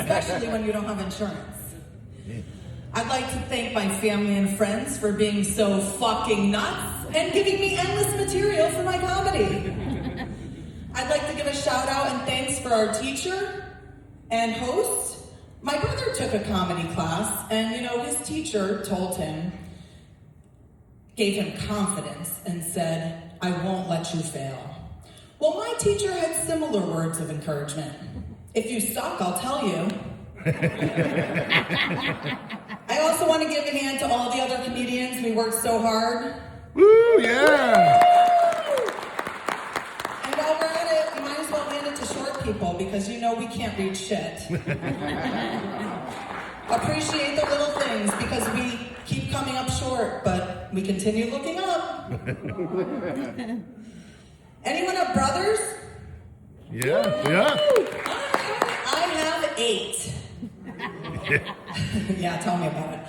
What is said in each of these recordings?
especially when you don't have insurance. I'd like to thank my family and friends for being so fucking nuts and giving me endless material for my comedy. I'd like to give a shout out and thanks for our teacher and host. My brother took a comedy class, and his teacher gave him confidence and said, "I won't let you fail." Well, my teacher had similar words of encouragement. "If you suck, I'll tell you." I also want to give a hand to all the other comedians. We worked so hard. Woo, yeah! And while we're at it, we might as well hand it to short people because we can't read shit. Appreciate the little things because we keep coming up short, but we continue looking up. Anyone have brothers? Yeah. I have 8. Yeah, tell me about it.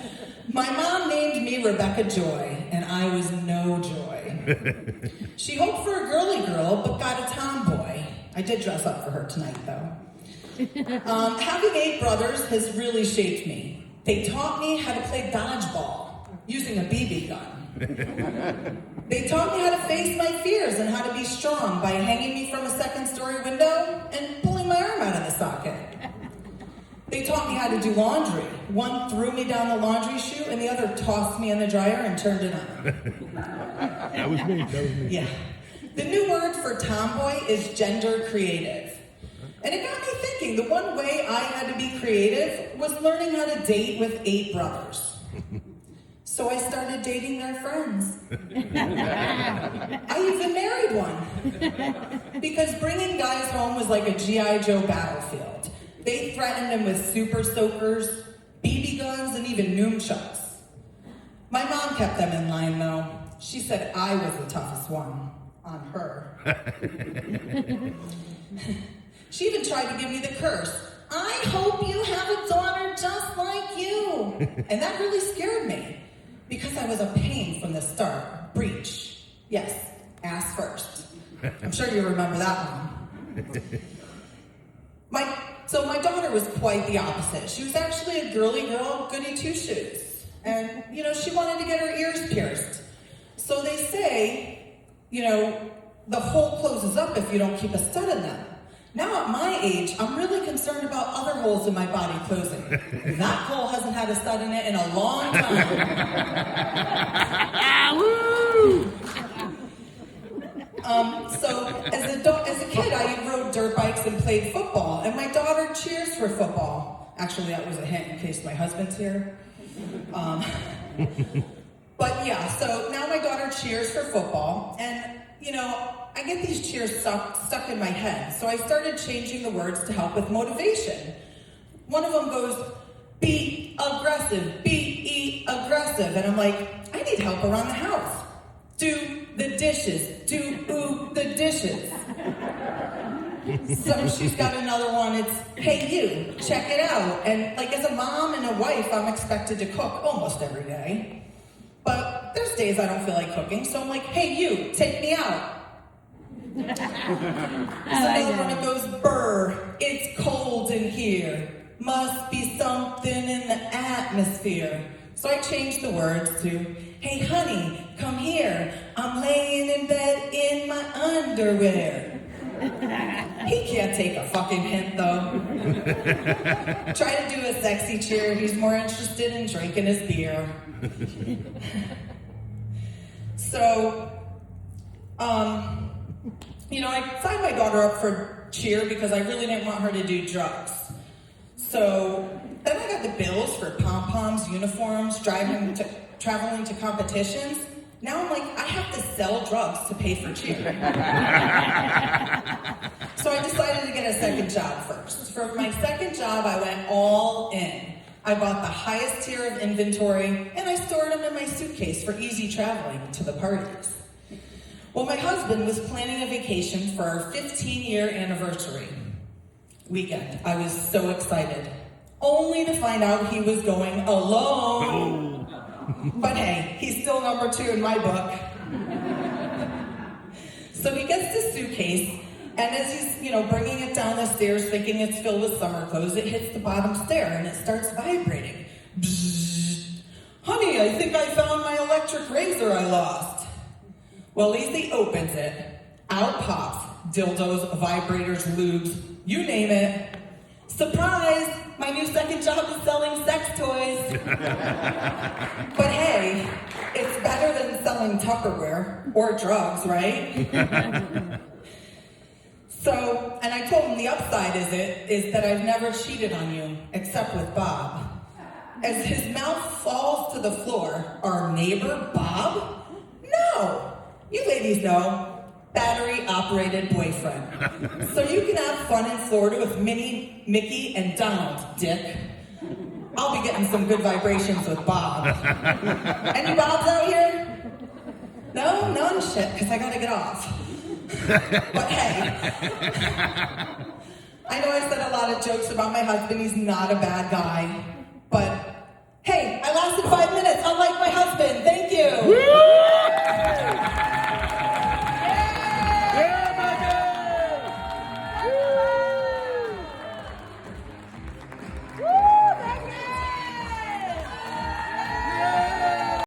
My mom named me Rebecca Joy, and I was no joy. She hoped for a girly girl, but got a tomboy. I did dress up for her tonight, though. Having 8 brothers has really shaped me. They taught me how to play dodgeball using a BB gun. They taught me how to face my fears and how to be strong by hanging me from a 2nd-story window and pulling my arm out of the socket. They taught me how to do laundry. One threw me down the laundry chute and the other tossed me in the dryer and turned it on. That was me. Yeah. The new word for tomboy is gender creative. And it got me thinking, the one way I had to be creative was learning how to date with 8 brothers. So I started dating their friends. I even married one. Because bringing guys home was like a G.I. Joe battlefield. They threatened him with super soakers, BB guns, and even nunchucks. My mom kept them in line, though. She said I was the toughest one on her. She even tried to give me the curse. "I hope you have a daughter just like you." And that really scared me because I was a pain from the start. Breach. Yes, ass first. I'm sure you remember that one. So my daughter was quite the opposite. She was actually a girly girl, goody two-shoes. And, she wanted to get her ears pierced. So they say, the hole closes up if you don't keep a stud in them. Now at my age, I'm really concerned about other holes in my body closing. That hole hasn't had a stud in it in a long time. So as a kid, I rode dirt bikes and played football, and my daughter cheers for football. Actually, that was a hint in case my husband's here. But yeah, so now my daughter cheers for football, and I get these cheers stuck in my head. So I started changing the words to help with motivation. One of them goes, "Be aggressive, be aggressive," and I'm like, I need help around the house. Do the dishes. Do the dishes. So she's got another one. It's, "Hey you, check it out." And as a mom and a wife, I'm expected to cook almost every day. But there's days I don't feel like cooking, so I'm like, "Hey you, take me out." There's another one that goes, "Brr, it's cold in here. Must be something in the atmosphere." So I changed the words to, "Hey honey, come here. I'm laying in bed in my underwear." He can't take a fucking hint though. Try to do a sexy cheer. He's more interested in drinking his beer. So, I signed my daughter up for cheer because I really didn't want her to do drugs. So then I got the bills for pom-poms, uniforms, traveling to competitions. Now I'm like, I have to sell drugs to pay for cheer. So I decided to get a second job first. For my second job, I went all in. I bought the highest tier of inventory, and I stored them in my suitcase for easy traveling to the parties. Well, my husband was planning a vacation for our 15-year anniversary weekend. I was so excited, only to find out he was going alone. But hey, he's still number 2 in my book. So he gets the suitcase, And as he's, bringing it down the stairs, thinking it's filled with summer clothes, it hits the bottom stair and it starts vibrating. Bzzz. Honey, I think I found my electric razor I lost. Well, Lacey opens it. Out pops dildos, vibrators, lubes, you name it. Surprise! My new second job is selling sex toys. But hey, it's better than selling Tupperware or drugs, right? So, and I told him the upside is that I've never cheated on you, except with Bob. As his mouth falls to the floor, our neighbor, Bob? No! You ladies know. Battery-operated boyfriend. So you can have fun in Florida with Minnie, Mickey, and Donald, Dick. I'll be getting some good vibrations with Bob. Any Bobs out here? No? None? Shit, because I gotta get off. But hey, I know I said a lot of jokes about my husband. He's not a bad guy.